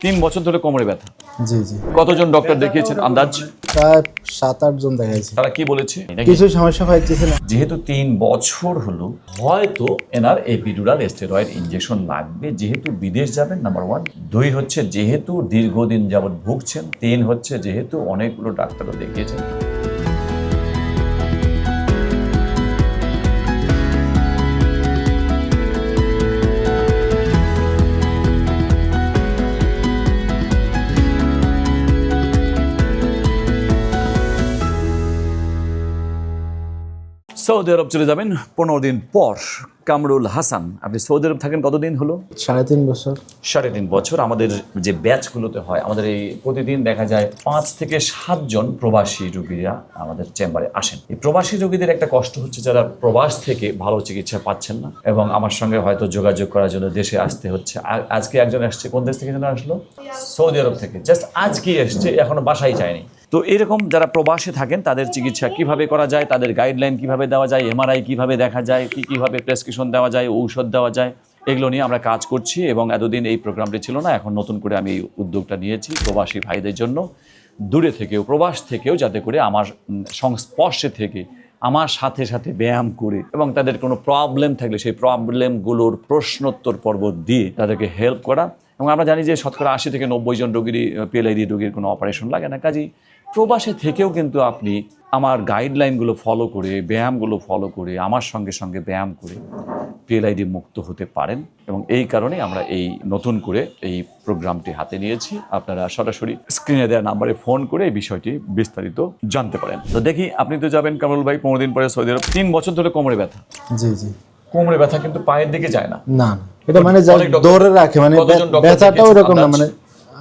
3 বছর ধরে কোমরে ব্যথা। জি জি কতজন ডক্টর দেখিয়েছেন আন্দাজ? প্রায় 7-8 জন দেখাইছি। তারা কি বলেছে? কিছু সমস্যা পাইতেছি না। যেহেতু 3 বছর হলো, হয়তো এনার এপিডুরাল স্টেরয়েড ইনজেকশন লাগবে, যেহেতু বিদেশ যাবেন নাম্বার 1। 2 হচ্ছে যেহেতু দীর্ঘদিন যাবৎ ভুগছেন। 3 হচ্ছে যেহেতু অনেকগুলো ডাক্তারও দেখিয়েছেন। সৌদি আরব চলে যাবেন 15 দিন পর। কামরুল হাসান, আপনি সৌদি আরব থাকেন কতদিন হলো? 3.5 বছর। 3.5 বছর। আমাদের যে ব্যাচগুলোতে হয়, আমাদের এই প্রতিদিন দেখা যায় 5 থেকে 7 জন প্রবাসী রোগীরা আমাদের চেম্বারে আসেন। এই প্রবাসী রোগীদের একটা কষ্ট হচ্ছে, যারা প্রবাস থেকে ভালো চিকিৎসা পাচ্ছেন না এবং আমার সঙ্গে হয়তো যোগাযোগ করার জন্য দেশে আসতে হচ্ছে। আজকে একজন আসছে, কোন দেশ থেকে যেন আসলো? সৌদি আরব থেকে। জাস্ট আজকে এসছে, এখনো বাসায় যায়নি। তো এরকম যারা প্রবাসে থাকেন, তাদের চিকিৎসা কিভাবে করা যায়, তাদের গাইডলাইন কিভাবে দেওয়া যায়, এমআরআই কিভাবে দেখা যায়, কিভাবে প্রেসক্রিপশন দেওয়া যায়, ঔষধ দেওয়া যায়, এগুলো নিয়ে আমরা কাজ করছি। এবং এতদিন এই প্রোগ্রামটি ছিল না, এখন নতুন করে আমি এই উদ্যোগটা নিয়েছি প্রবাসী ভাইদের জন্য। দূরে থেকেও, প্রবাস থেকেও, যাতে করে আমার সংস্পর্শে থেকে আমার সাথে সাথে ব্যায়াম করে এবং তাদের কোনো প্রবলেম থাকলে সেই প্রবলেমগুলোর প্রশ্নোত্তর পর্ব দিয়ে তাদেরকে হেল্প করা। এবং আমরা জানি যে শতকরা 80 থেকে 90 জন রোগীরই পিএলআইডি রোগীর কোনো অপারেশন লাগে না। কাজেই প্রবাসে থেকেও কিন্তু আপনি আমার গাইডলাইনগুলো ফলো করে, ব্যায়ামগুলো ফলো করে, আমার সঙ্গে সঙ্গে ব্যায়াম করে পিএলআইডি মুক্ত হতে পারেন। এবং এই কারণে আমরা এই নতুন করে এই প্রোগ্রামটি হাতে নিয়েছি। আপনারা সরাসরি স্ক্রিনে দেওয়া নাম্বারে ফোন করে এই বিষয়টি বিস্তারিত জানতে পারেন। তো দেখি, আপনি তো যাবেন কামরুল ভাই 15 দিন পরে সৌদি আরব। 3 বছর ধরে কোমরে ব্যথা। জি জি কোমরে ব্যথা কিন্তু পায়ের দিকে যায় না। না এটা মানে ধরে রাখে, মানে ব্যথাটা ওরকম না। মানে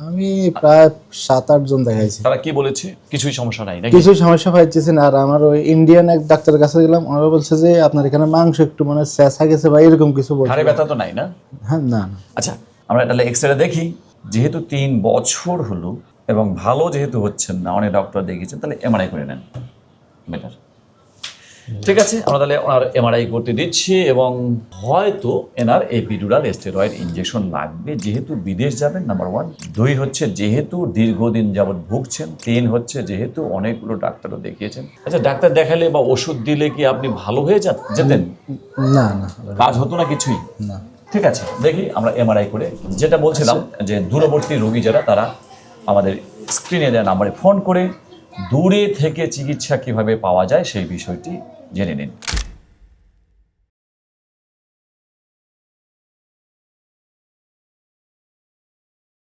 আমি প্রায় 7-8 জন দেখাইছি। তারা কি বলেছে? কিছুই সমস্যা নাই নাকি? কিছু সমস্যা পাইতেছি না। আর আমার ওই ইন্ডিয়ান এক ডাক্তারের কাছে গেলাম, ওরা বলছে যে আপনার এখানে মাংস একটু মানে চেঁচা গেছে বা এরকম কিছু বলছে। হাড়ে ব্যথা তো নাই না? হ্যাঁ না না। আচ্ছা, আমরা তাহলে এক্সরে দেখি। যেহেতু 3 বছর হলো এবং ভালো যেহেতু হচ্ছেন না, অনেক ডক্টর দেখিয়েছেন, তাহলে এমআরআই করে নেন, বেটার। ঠিক আছে, আমরা তাহলে ওনার এমআরআই করতে দিচ্ছি। এবং হয়তো এনার এপিডুরাল স্টেরয়েড ইনজেকশন লাগবে, যেহেতু বিদেশ যাবেন নাম্বার 1। 2 হচ্ছে যেহেতু দীর্ঘদিন যাবৎ ভুগছেন। 3 হচ্ছে যেহেতু অনেকগুলো ডাক্তারও দেখিয়েছেন। আচ্ছা, ডাক্তার দেখালে বা ওষুধ দিলে কি আপনি ভালো হয়ে যেতেন? না না, কাজ হতো না কিছুই? না। ঠিক আছে, দেখি আমরা এমআরআই করে। যেটা বলছিলাম যে দূরবর্তী রোগী যারা, তারা আমাদের স্ক্রিনে দেওয়া নাম্বারে ফোন করে দূরে থেকে চিকিৎসা কিভাবে পাওয়া যায় সেই বিষয়টি জেনে নিন।